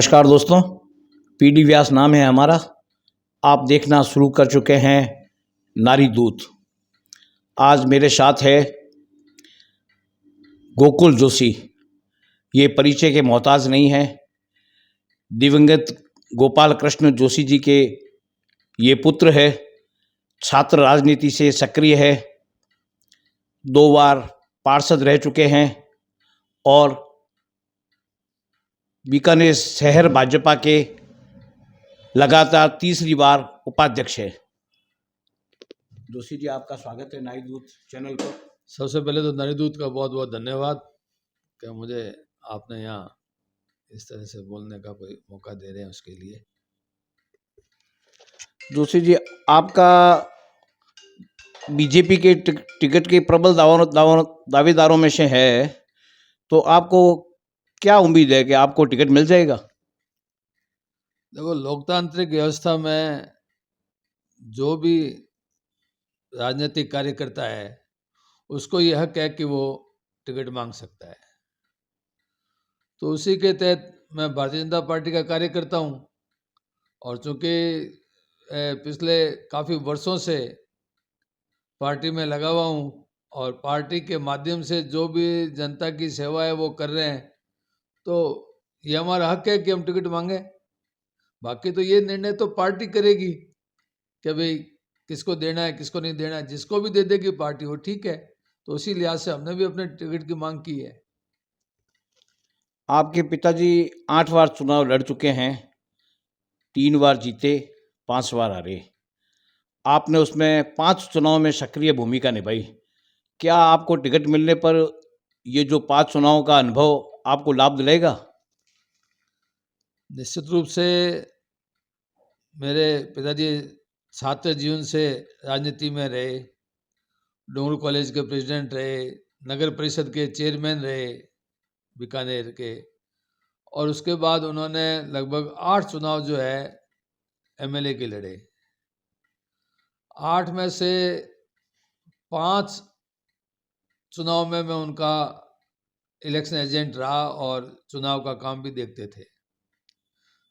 नमस्कार दोस्तों, पीडी व्यास नाम है हमारा। आप देखना शुरू कर चुके हैं नारी दूत। आज मेरे साथ है गोकुल जोशी। ये परिचय के मोहताज नहीं है। दिवंगत गोपाल कृष्ण जोशी जी के ये पुत्र है। छात्र राजनीति से सक्रिय है। 2 बार पार्षद रह चुके हैं और बीकानेर शहर भाजपा के लगातार तीसरी बार उपाध्यक्ष है। जोशी जी, आपका स्वागत है नारी दूत चैनल पर। सबसे पहले तो नारी दूत का बहुत बहुत धन्यवाद कि मुझे आपने यहाँ इस तरह से बोलने का कोई मौका दे रहे हैं, उसके लिए। जोशी जी, आपका बीजेपी के टिकट के प्रबल दावेदारों में से है, तो आपको क्या उम्मीद है कि आपको टिकट मिल जाएगा? देखो, लोकतांत्रिक व्यवस्था में जो भी राजनीतिक कार्यकर्ता है उसको ये हक है कि वो टिकट मांग सकता है। तो उसी के तहत मैं भारतीय जनता पार्टी का कार्यकर्ता हूँ और चूँकि पिछले काफ़ी वर्षों से पार्टी में लगा हुआ हूँ और पार्टी के माध्यम से जो भी जनता की सेवा है वो कर रहे हैं, तो ये हमारा हक है कि हम टिकट मांगे। बाकी तो ये निर्णय तो पार्टी करेगी कि भाई किसको देना है किसको नहीं देना है। जिसको भी दे देगी पार्टी वो ठीक है। तो उसी लिहाज से हमने भी अपने टिकट की मांग की है। आपके पिताजी 8 बार चुनाव लड़ चुके हैं, 3 बार जीते, 5 बार हारे। आपने उसमें 5 चुनाव में सक्रिय भूमिका निभाई। क्या आपको टिकट मिलने पर ये जो 5 चुनाव का अनुभव आपको लाभ दिलाएगा? निश्चित रूप से मेरे पिताजी छात्र जीवन से राजनीति में रहे, डोंगरू कॉलेज के प्रेसिडेंट रहे, नगर परिषद के चेयरमैन रहे बीकानेर के, और उसके बाद उन्होंने लगभग 8 चुनाव जो है एमएलए के लड़े। 8 में से 5 चुनाव में मैं उनका इलेक्शन एजेंट रहा और चुनाव का काम भी देखते थे।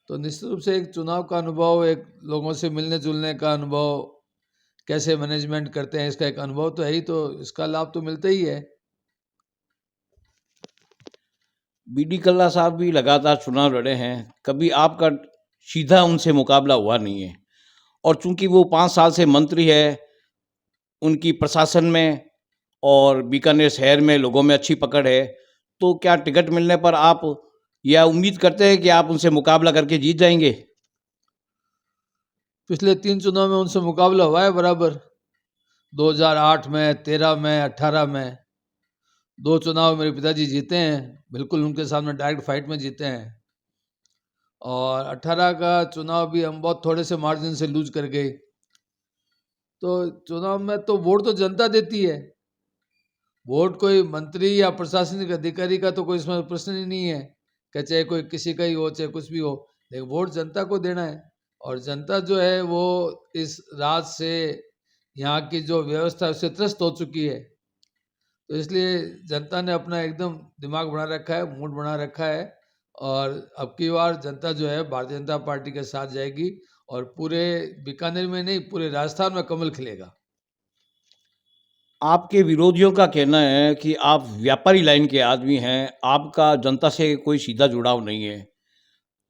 तो निश्चित रूप से एक चुनाव का अनुभव, एक लोगों से मिलने जुलने का अनुभव, कैसे मैनेजमेंट करते हैं इसका एक अनुभव तो है ही, तो इसका लाभ तो मिलता ही है। बीडी कल्ला साहब भी लगातार चुनाव लड़े हैं, कभी आपका सीधा उनसे मुकाबला हुआ नहीं है। और चूंकि वो 5 साल से मंत्री है, उनकी प्रशासन में और बीकानेर शहर में लोगों में अच्छी पकड़ है, तो क्या टिकट मिलने पर आप यह उम्मीद करते हैं कि आप उनसे मुकाबला करके जीत जाएंगे? पिछले 3 चुनाव में उनसे मुकाबला हुआ है बराबर। 2008 में, 13 में, 18 में 2 चुनाव मेरे पिताजी जीते हैं, बिल्कुल उनके सामने डायरेक्ट फाइट में जीते हैं। और 18 का चुनाव भी हम बहुत थोड़े से मार्जिन से लूज कर गए। तो चुनाव में तो वोट तो जनता देती है, वोट कोई मंत्री या प्रशासनिक अधिकारी का तो कोई इसमें प्रश्न ही नहीं है कि चाहे कोई किसी का ही हो चाहे कुछ भी हो, लेकिन वोट जनता को देना है। और जनता जो है वो इस राज से, यहाँ की जो व्यवस्था है उससे त्रस्त हो चुकी है। तो इसलिए जनता ने अपना एकदम दिमाग बना रखा है, मूड बना रखा है, और अब की बार जनता जो है भारतीय जनता पार्टी के साथ जाएगी और पूरे बीकानेर में नहीं पूरे राजस्थान में कमल खिलेगा। आपके विरोधियों का कहना है कि आप व्यापारी लाइन के आदमी हैं, आपका जनता से कोई सीधा जुड़ाव नहीं है,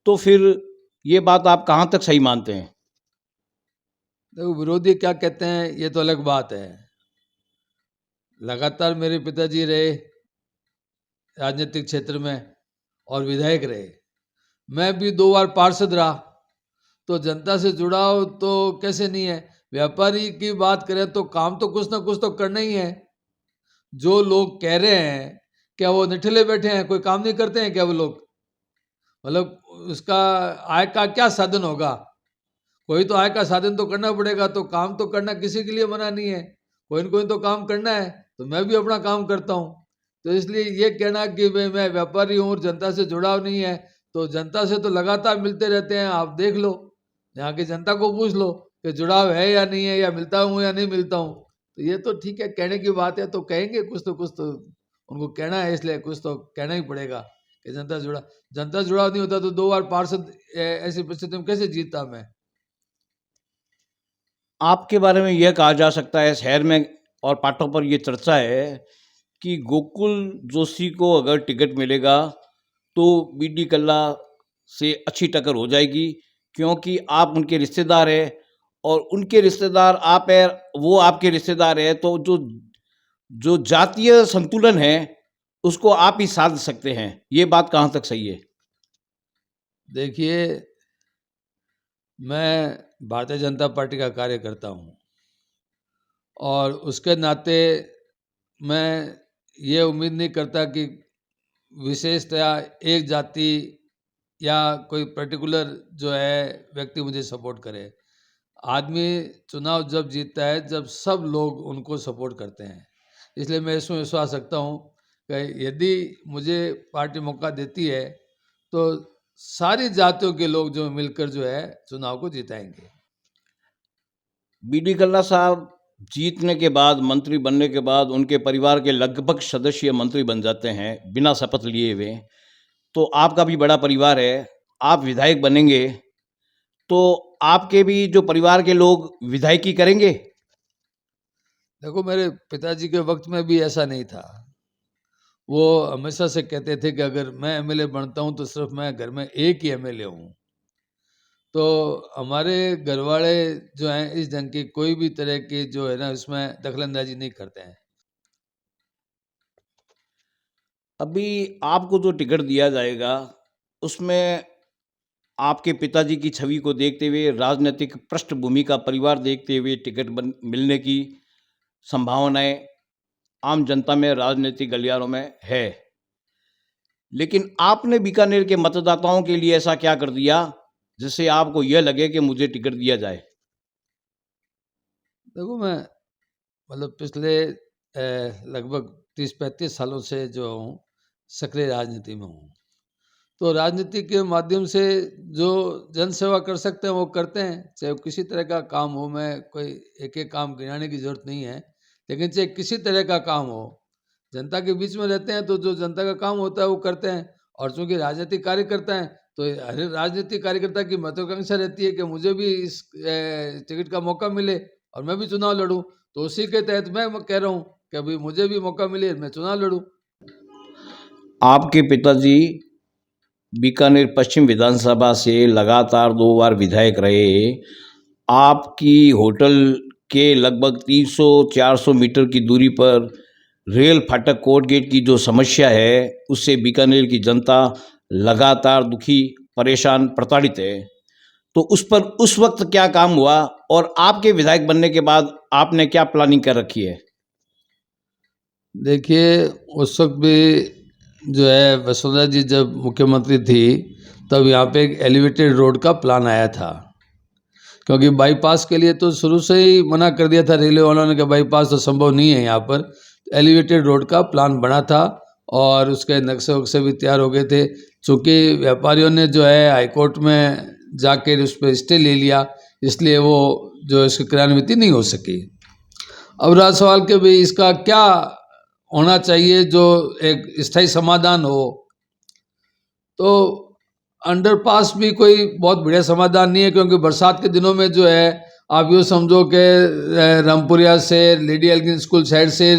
तो फिर ये बात आप कहाँ तक सही मानते हैं? देखो, विरोधी क्या कहते हैं ये तो अलग बात है। लगातार मेरे पिताजी रहे राजनीतिक क्षेत्र में और विधायक रहे, मैं भी 2 बार पार्षद रहा, तो जनता से जुड़ाव तो कैसे नहीं है। व्यापारी की बात करें तो काम तो कुछ ना कुछ तो करना ही है। जो लोग कह रहे हैं क्या वो निठल्ले बैठे हैं, कोई काम नहीं करते हैं क्या वो लोग? मतलब उसका आय का क्या साधन होगा? कोई तो आय का साधन तो करना पड़ेगा, तो काम तो करना किसी के लिए मना नहीं है, कोई न कोई तो काम करना है। तो मैं भी अपना काम करता हूँ। तो इसलिए ये कहना कि भाई मैं व्यापारी हूँ और जनता से जुड़ाव नहीं है, तो जनता से तो लगातार मिलते रहते हैं। आप देख लो, यहाँ की जनता को पूछ लो कि जुड़ाव है या नहीं है, या मिलता हूँ या नहीं मिलता हूँ। तो ये तो ठीक है, कहने की बात है तो कहेंगे, कुछ तो उनको कहना है, इसलिए कुछ तो कहना ही पड़ेगा कि जनता जुड़ाव नहीं होता तो 2 बार पार्षद ऐसी परिस्थिति में कैसे जीतता मैं। आपके बारे में यह कहा जा सकता है, शहर में और पाटों पर यह चर्चा है कि गोकुल जोशी को अगर टिकट मिलेगा तो बीडी कल्ला से अच्छी टक्कर हो जाएगी, क्योंकि आप उनके रिश्तेदार हैं और उनके रिश्तेदार आप है, वो आपके रिश्तेदार है, तो जो जो जातीय संतुलन है उसको आप ही साध सकते हैं। ये बात कहाँ तक सही है? देखिए, मैं भारतीय जनता पार्टी का कार्यकर्ता हूँ और उसके नाते मैं ये उम्मीद नहीं करता कि विशेषतया एक जाति या कोई पर्टिकुलर जो है व्यक्ति मुझे सपोर्ट करे। आदमी चुनाव जब जीतता है जब सब लोग उनको सपोर्ट करते हैं, इसलिए मैं इसमें विश्वास रखता हूँ कि यदि मुझे पार्टी मौका देती है तो सारी जातियों के लोग जो मिलकर जो है चुनाव को जिताएंगे। बीडी कल्ला साहब जीतने के बाद, मंत्री बनने के बाद उनके परिवार के लगभग सदस्य मंत्री बन जाते हैं बिना शपथ लिए हुए। तो आपका भी बड़ा परिवार है, आप विधायक बनेंगे तो आपके भी जो परिवार के लोग विधायकी करेंगे? देखो, मेरे पिताजी के वक्त में भी ऐसा नहीं था। वो हमेशा से कहते थे कि अगर मैं एमएलए बनता हूँ तो सिर्फ मैं घर में एक ही एमएलए हूँ। तो हमारे घर वाले जो हैं इस ढंग की कोई भी तरह की जो है ना इसमें दखलंदाजी नहीं करते हैं। अभी आपको जो टिकट दिया जाएगा उसमें आपके पिताजी की छवि को देखते हुए, राजनीतिक पृष्ठभूमि का परिवार देखते हुए टिकट मिलने की संभावनाएं आम जनता में, राजनीतिक गलियारों में है। लेकिन आपने बीकानेर के मतदाताओं के लिए ऐसा क्या कर दिया जिससे आपको यह लगे कि मुझे टिकट दिया जाए? देखो, मैं मतलब पिछले लगभग 30-35 सालों से जो हूँ सक्रिय राजनीति में हूँ। तो राजनीति के माध्यम से जो जन सेवा कर सकते हैं वो करते हैं, चाहे वो किसी तरह का काम हो। मैं कोई एक काम गिनाने की जरूरत नहीं है, लेकिन चाहे किसी तरह का काम हो, जनता के बीच में रहते हैं तो जो जनता का काम होता है वो करते हैं। और चूंकि राजनीतिक कार्यकर्ता हैं तो हर राजनीतिक कार्यकर्ता की महत्वाकांक्षा रहती है कि मुझे भी इस टिकट का मौका मिले और मैं भी चुनाव लड़ूं। तो उसी के तहत मैं कह रहा हूँ कि अभी मुझे भी मौका मिले, मैं चुनाव लड़ूं। आपके पिताजी बीकानेर पश्चिम विधानसभा से लगातार 2 बार विधायक रहे। आपकी होटल के लगभग 300-400 मीटर की दूरी पर रेल फाटक कोर्ट गेट की जो समस्या है उससे बीकानेर की जनता लगातार दुखी, परेशान, प्रताड़ित है। तो उस पर उस वक्त क्या काम हुआ और आपके विधायक बनने के बाद आपने क्या प्लानिंग कर रखी है? देखिए, उस वक्त भी जो है वसुंधरा जी जब मुख्यमंत्री थी तब यहाँ पे एक एलिवेटेड रोड का प्लान आया था, क्योंकि बाईपास के लिए तो शुरू से ही मना कर दिया था रेलवे वालों ने कि बाईपास तो संभव नहीं है यहाँ पर। एलिवेटेड रोड का प्लान बना था और उसके नक्शे वक्शे भी तैयार हो गए थे। चूँकि व्यापारियों ने जो है हाईकोर्ट में जाकर उस पर स्टे ले लिया, इसलिए वो जो इसकी क्रियान्विति नहीं हो सकी। अब रहा सवाल कि भाई इसका क्या होना चाहिए जो एक स्थायी समाधान हो। तो अंडरपास भी कोई बहुत बढ़िया समाधान नहीं है, क्योंकि बरसात के दिनों में जो है आप यूँ समझो कि रामपुरिया से, लेडी एल्गिन स्कूल साइड से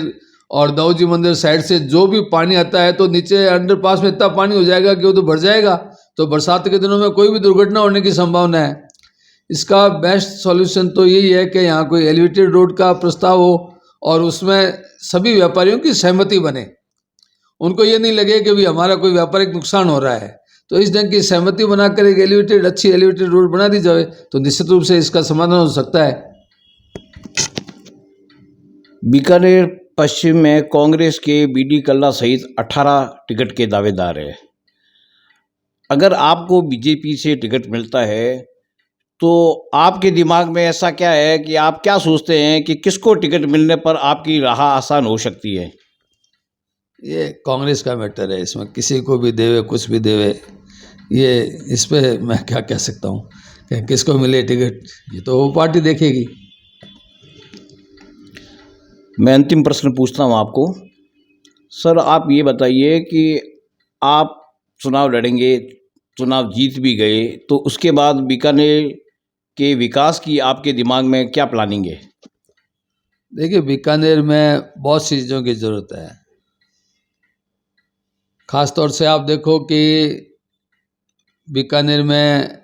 और दाऊ जी मंदिर साइड से जो भी पानी आता है तो नीचे अंडरपास में इतना पानी हो जाएगा कि वो तो भर जाएगा। तो बरसात के दिनों में कोई भी दुर्घटना होने की संभावना है। इसका बेस्ट सॉल्यूशन तो यही है कि यहाँ कोई एलिवेटेड रोड का प्रस्ताव हो और उसमें सभी व्यापारियों की सहमति बने। उनको ये नहीं लगे कि भाई हमारा कोई व्यापारिक नुकसान हो रहा है। तो इस ढंग की सहमति बनाकर एक अच्छी एलिवेटेड रोड बना दी जाए तो निश्चित रूप से इसका समाधान हो सकता है। बीकानेर पश्चिम में कांग्रेस के बीडी कल्ला सहित 18 टिकट के दावेदार हैं। अगर आपको बीजेपी से टिकट मिलता है तो आपके दिमाग में ऐसा क्या है कि आप क्या सोचते हैं कि किसको टिकट मिलने पर आपकी राह आसान हो सकती है? ये कांग्रेस का मैटर है, इसमें किसी को भी देवे कुछ भी देवे, ये इस पे मैं क्या कह सकता हूँ कि किसको मिले टिकट, ये तो वो पार्टी देखेगी। मैं अंतिम प्रश्न पूछता हूँ आपको। सर, आप ये बताइए कि आप चुनाव लड़ेंगे, चुनाव जीत भी गए, तो उसके बाद बीकानेर के विकास की आपके दिमाग में क्या प्लानिंग है? देखिए, बीकानेर में बहुत सी चीज़ों की ज़रूरत है। ख़ास तौर से आप देखो कि बीकानेर में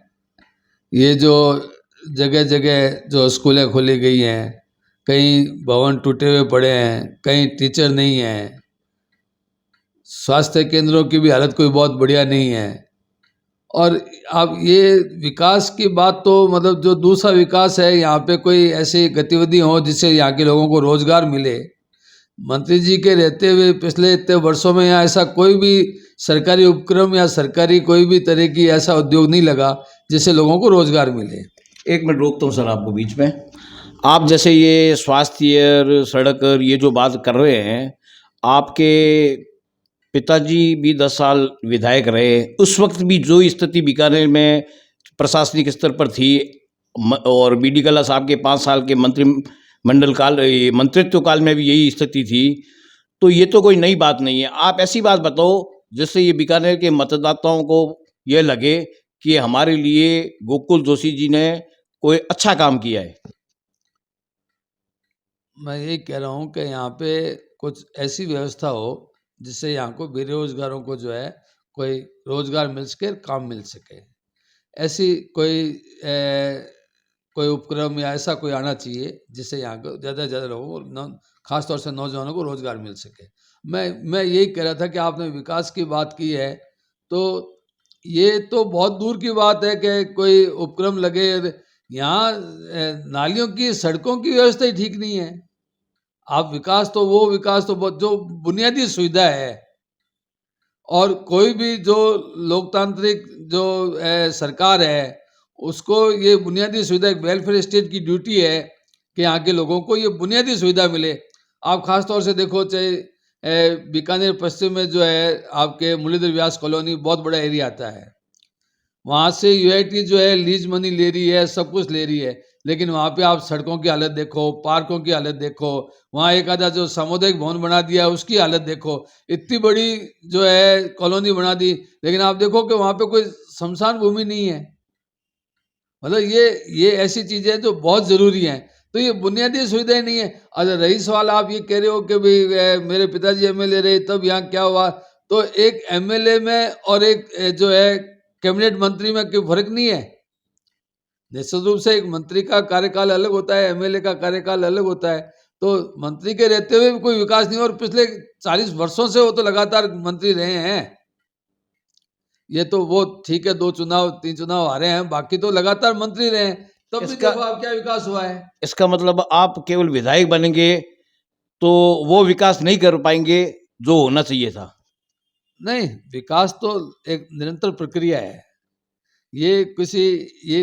ये जो जगह जगह जो स्कूलें खोली गई हैं, कहीं भवन टूटे हुए पड़े हैं, कहीं टीचर नहीं हैं, स्वास्थ्य केंद्रों की भी हालत कोई बहुत बढ़िया नहीं है। और अब ये विकास की बात तो मतलब जो दूसरा विकास है, यहाँ पे कोई ऐसी गतिविधि हो जिससे यहाँ के लोगों को रोजगार मिले। मंत्री जी के रहते हुए पिछले इतने वर्षों में यहाँ ऐसा कोई भी सरकारी उपक्रम या सरकारी कोई भी तरह की ऐसा उद्योग नहीं लगा जिससे लोगों को रोजगार मिले। एक मिनट रोकता हूँ सर आपको बीच में। आप जैसे ये स्वास्थ्य, सड़क ये जो बात कर रहे हैं, आपके पिताजी भी 10 साल विधायक रहे, उस वक्त भी जो स्थिति बीकानेर में प्रशासनिक स्तर पर थी और बीडी कल्ला साहब के 5 साल के मंत्रिमंडल काल, ये मंत्रित्व काल में भी यही स्थिति थी, तो ये तो कोई नई बात नहीं है। आप ऐसी बात बताओ जिससे ये बीकानेर के मतदाताओं को ये लगे कि हमारे लिए गोकुल जोशी जी ने कोई अच्छा काम किया है। मैं यही कह रहा हूँ कि यहाँ पे कुछ ऐसी व्यवस्था हो जिससे यहाँ को बेरोजगारों को जो है कोई रोजगार मिल सके, काम मिल सके। ऐसी कोई उपक्रम या ऐसा कोई आना चाहिए जिससे यहाँ को ज़्यादा से ज़्यादा लोगों को खास तौर से नौजवानों को रोजगार मिल सके। मैं यही कह रहा था कि आपने विकास की बात की है, तो ये तो बहुत दूर की बात है कि कोई उपक्रम लगे। यहाँ नालियों की, सड़कों की व्यवस्था ही ठीक नहीं है। आप विकास तो बहुत जो बुनियादी सुविधा है, और कोई भी जो लोकतांत्रिक जो सरकार है उसको ये बुनियादी सुविधा, एक वेलफेयर स्टेट की ड्यूटी है कि यहाँ के लोगों को ये बुनियादी सुविधा मिले। आप खास तौर से देखो, चाहे बीकानेर पश्चिम में जो है आपके मुरलीधर व्यास कॉलोनी बहुत बड़ा एरिया आता है, वहाँ से यूआईटी जो है लीज मनी ले रही है, सब कुछ ले रही है, लेकिन वहाँ पे आप सड़कों की हालत देखो, पार्कों की हालत देखो, वहाँ एक आधा जो सामुदायिक भवन बना दिया है उसकी हालत देखो। इतनी बड़ी जो है कॉलोनी बना दी, लेकिन आप देखो कि वहाँ पे कोई शमशान भूमि नहीं है। मतलब ये ऐसी चीज़ें जो बहुत ज़रूरी हैं, तो ये बुनियादी सुविधाएं नहीं है। अगर रही सवाल आप ये कह रहे हो कि भाई मेरे पिताजी एमएलए रहे तब यहाँ क्या हुआ, तो एक एमएलए में और एक जो है कैबिनेट मंत्री में कोई फर्क नहीं है। निश्चित रूप से एक मंत्री का कार्यकाल अलग होता है, एमएलए का कार्यकाल अलग होता है। तो मंत्री के रहते हुए भी कोई विकास नहीं, और पिछले 40 वर्षों से वो तो लगातार मंत्री रहे हैं। ये तो वो ठीक है, 2 चुनाव 3 चुनाव हारे हैं, बाकी तो लगातार मंत्री रहे हैं। तब भी देखो आप क्या विकास हुआ है। इसका मतलब आप केवल विधायक बनेंगे तो वो विकास नहीं कर पाएंगे जो होना चाहिए था। नहीं, विकास तो एक निरंतर प्रक्रिया है। ये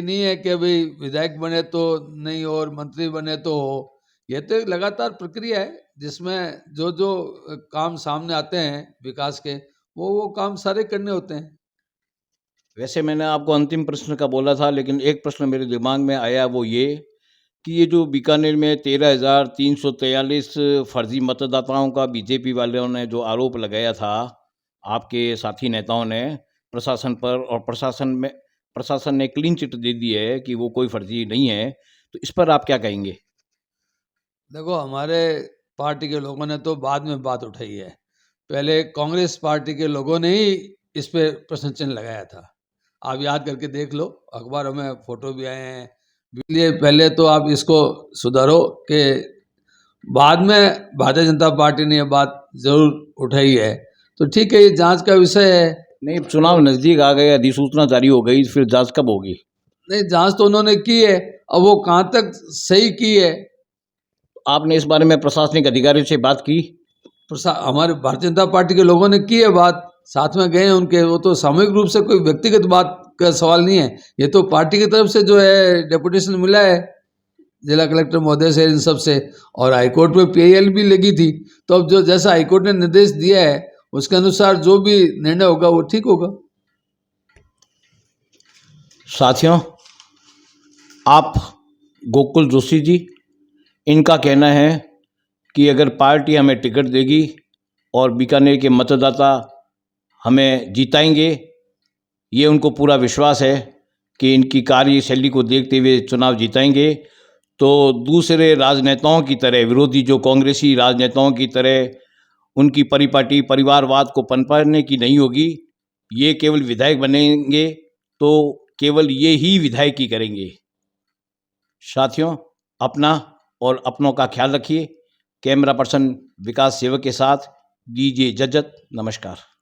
नहीं है कि भाई विधायक बने तो नहीं और मंत्री बने तो हो। ये तो एक लगातार प्रक्रिया है जिसमें जो जो काम सामने आते हैं विकास के, वो काम सारे करने होते हैं। वैसे मैंने आपको अंतिम प्रश्न का बोला था, लेकिन एक प्रश्न मेरे दिमाग में आया, वो ये कि ये जो बीकानेर में 13,343 फर्जी मतदाताओं का बीजेपी वालों ने जो आरोप लगाया था, आपके साथी नेताओं ने प्रशासन पर, और प्रशासन ने क्लीन चिट दे दी है कि वो कोई फर्जी नहीं है, तो इस पर आप क्या कहेंगे? देखो, हमारे पार्टी के लोगों ने तो बाद में बात उठाई है। पहले कांग्रेस पार्टी के लोगों ने ही इस पे प्रश्न चिन्ह लगाया था। आप याद करके देख लो, अखबारों में फोटो भी आए हैं। इसलिए पहले तो आप इसको सुधारो कि बाद में भारतीय जनता पार्टी ने ये बात जरूर उठाई है, तो ठीक है, ये जांच का विषय है। नहीं, चुनाव नज़दीक आ गए, अधिसूचना जारी हो गई, फिर जांच कब होगी? नहीं, जांच तो उन्होंने की है, अब वो कहाँ तक सही की है। आपने इस बारे में प्रशासनिक अधिकारियों से बात की? हमारे भारतीय जनता पार्टी के लोगों ने की है बात, साथ में गए हैं उनके। वो तो सामूहिक रूप से कोई व्यक्तिगत बात का सवाल नहीं है, ये तो पार्टी की तरफ से जो है डेपुटेशन मिला है जिला कलेक्टर महोदय से, इन सब से, और हाईकोर्ट में पीआईएल भी लगी थी। तो अब जो जैसा हाईकोर्ट ने निर्देश दिया है उसके अनुसार जो भी निर्णय होगा वो ठीक होगा। साथियों, आप गोकुल जोशी जी, इनका कहना है कि अगर पार्टी हमें टिकट देगी और बीकानेर के मतदाता हमें जिताएंगे। ये उनको पूरा विश्वास है कि इनकी कार्यशैली को देखते हुए चुनाव जिताएंगे। तो दूसरे राजनेताओं की तरह, विरोधी जो कांग्रेसी राजनेताओं की तरह उनकी परिपाटी परिवारवाद को पनपने की नहीं होगी। ये केवल विधायक बनेंगे तो केवल ये ही विधायकी करेंगे। साथियों, अपना और अपनों का ख्याल रखिए। कैमरा पर्सन विकास सेवक के साथ दीजिए इजाजत। नमस्कार।